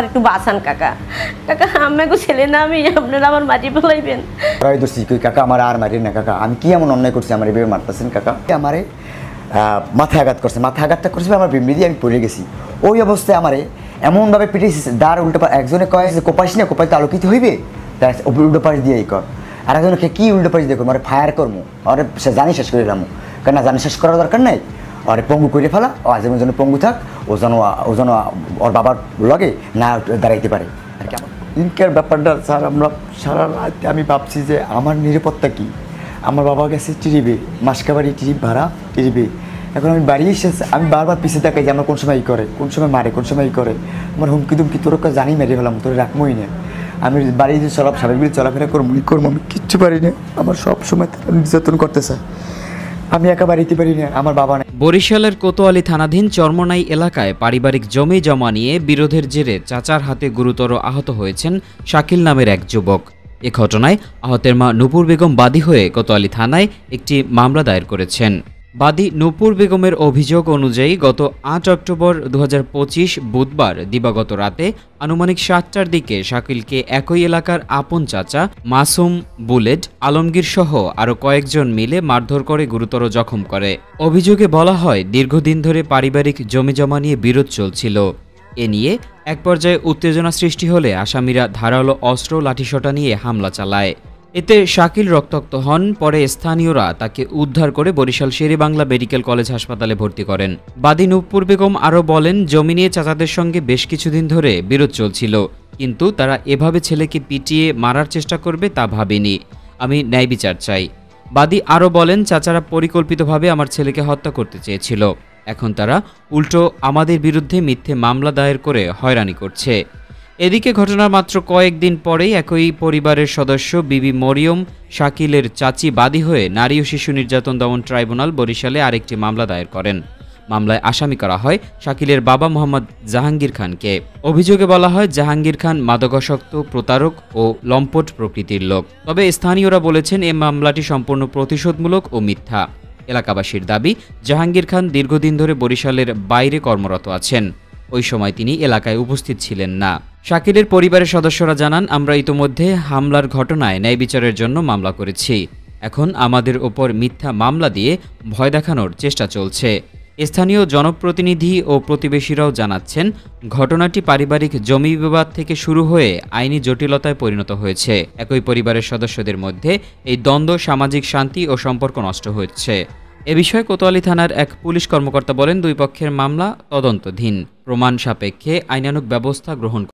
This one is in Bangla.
একটু বাঁচান কাকা, কাকা আমাকে ছেলে না আমি, আপনারা আমার মাটি ফেলাইবেন। কাকা আমার আর মারি না কাকা, আমি কি এমন অন্যায় করছি আমার এভাবে মারতেছেন কাকা? আমারে মাথায় আঘাত করছে, মাথায় আঘাতটা করছে আমার বিমড়ি দিয়ে আমি পড়ে গেছি। ওই অবস্থায় আমারে এমনভাবে পিটিয়েছে, দাঁড় উল্টো একজনে কয়ে কোপাইস না, কোপাইতে আলোকিত হইবে, তার উল্টো পাশ দিয়েই কর। আর একজনকে কি উল্টো পাশ দিয়ে করবো, মানে ফায়ার করবো, আর সে জানি শেষ করে দিলাম, কেন জানি শেষ করার দরকার নাই, আর পঙ্গু করে ফেলা, ও আজীবন যেন পঙ্গু থাক, ও যেন ওর বাবার লগে না দাঁড়াইতে পারে আর কি। দিনকার ব্যাপারটা স্যার, আমরা সারা রাত আমি ভাবছি যে আমার নিরাপত্তা কী। আমার বাবা গেছে টিরিবে, মাসকাবাড়ি টিরিপ ভাড়া টিরিবে, এখন আমি বাড়ি এসেছি, আমি বারবার পিছিয়ে দেখাই যে আমার কোন সময় করে, কোন সময় মারে, কোন সময় করে, আমার হুমকি দুমকি তোর জানি মেরে ফেলাম, তোর রাখবোই না। আমি বাড়ি যে স্বাভাবিক চলাফেরা করবো আমি কিচ্ছু পারি না, আমার সব সময় নির্যাতন করতেছে, আমি একা বাড়িতে পারি না, আমার বাবা নেই। বরিশালের কোতোয়ালি থানাধীন চরমনাই এলাকায় পারিবারিক জমি জমা নিয়ে বিরোধের জেরে চাচার হাতে গুরুতর আহত হয়েছেন শাকিল নামের এক যুবক। এ ঘটনায় আহতের মা নূপুর বেগম বাদী হয়ে কোতোয়ালি থানায় একটি মামলা দায়ের করেছেন। বাদী নূপুর বেগমের অভিযোগ অনুযায়ী গত ৮ অক্টোবর ২০২৫ বুধবার দিবাগত রাতে আনুমানিক ৭টার দিকে শাকিলকে একই এলাকার আপন চাচা মাসুম, বুলেট, আলমগীর সহ আরও কয়েকজন মিলে মারধর করে গুরুতর জখম করে। অভিযোগে বলা হয় দীর্ঘদিন ধরে পারিবারিক জমিজমা নিয়ে বিরোধ চলছিল। এ নিয়ে এক পর্যায়ে উত্তেজনা সৃষ্টি হলে আসামিরা ধারালো অস্ত্র লাঠিসোঁটা নিয়ে হামলা চালায়। এতে শাকিল রক্তাক্ত হন। পরে স্থানীয়রা তাকে উদ্ধার করে বরিশাল শেরেবাংলা মেডিকেল কলেজ হাসপাতালে ভর্তি করেন। বাদী নূপুর বেগম আরও বলেন, জমি নিয়ে চাচাদের সঙ্গে বেশ কিছুদিন ধরে বিরোধ চলছিল, কিন্তু তারা এভাবে ছেলেকে পিটিয়ে মারার চেষ্টা করবে তা ভাবিনি। আমি ন্যায় বিচার চাই। বাদী আরও বলেন, চাচারা পরিকল্পিতভাবে আমার ছেলেকে হত্যা করতে চেয়েছিল, এখন তারা উল্টো আমাদের বিরুদ্ধে মিথ্যে মামলা দায়ের করে হয়রানি করছে। এদিকে ঘটনার মাত্র কয়েকদিন পরেই একই পরিবারের সদস্য বিবি মরিয়ম শাকিলের চাচি বাদী হয়ে নারী ও শিশু নির্যাতন দমন ট্রাইব্যুনাল বরিশালে আরেকটি মামলা দায়ের করেন। মামলায় আসামি করা হয় শাকিলের বাবা মোহাম্মদ জাহাঙ্গীর খানকে। অভিযোগে বলা হয় জাহাঙ্গীর খান মাদকাসক্ত, প্রতারক ও লম্পট প্রকৃতির লোক। তবে স্থানীয়রা বলেছেন এ মামলাটি সম্পূর্ণ প্রতিশোধমূলক ও মিথ্যা। এলাকাবাসীর দাবি, জাহাঙ্গীর খান দীর্ঘদিন ধরে বরিশালের বাইরে কর্মরত আছেন, ওই সময় তিনি এলাকায় উপস্থিত ছিলেন না। শাকিলের পরিবারের সদস্যরা জানান, আমরা ইতোমধ্যে হামলার ঘটনায় ন্যায় বিচারের জন্য মামলা করেছি, এখন আমাদের ওপর মিথ্যা মামলা দিয়ে ভয় দেখানোর চেষ্টা চলছে। স্থানীয় জনপ্রতিনিধি ও প্রতিবেশীরাও জানাচ্ছেন, ঘটনাটি পারিবারিক জমি বিবাদ থেকে শুরু হয়ে আইনি জটিলতায় পরিণত হয়েছে। একই পরিবারের সদস্যদের মধ্যে এই দ্বন্দ্ব সামাজিক শান্তি ও সম্পর্ক নষ্ট হচ্ছে। এ বিষয়ে কোতোয়ালি থানার এক পুলিশ কর্মকর্তা বলেন, দুই পক্ষের মামলা তদন্তাধীন, প্রমাণ সাপেক্ষে আইনানুগ ব্যবস্থা গ্রহণ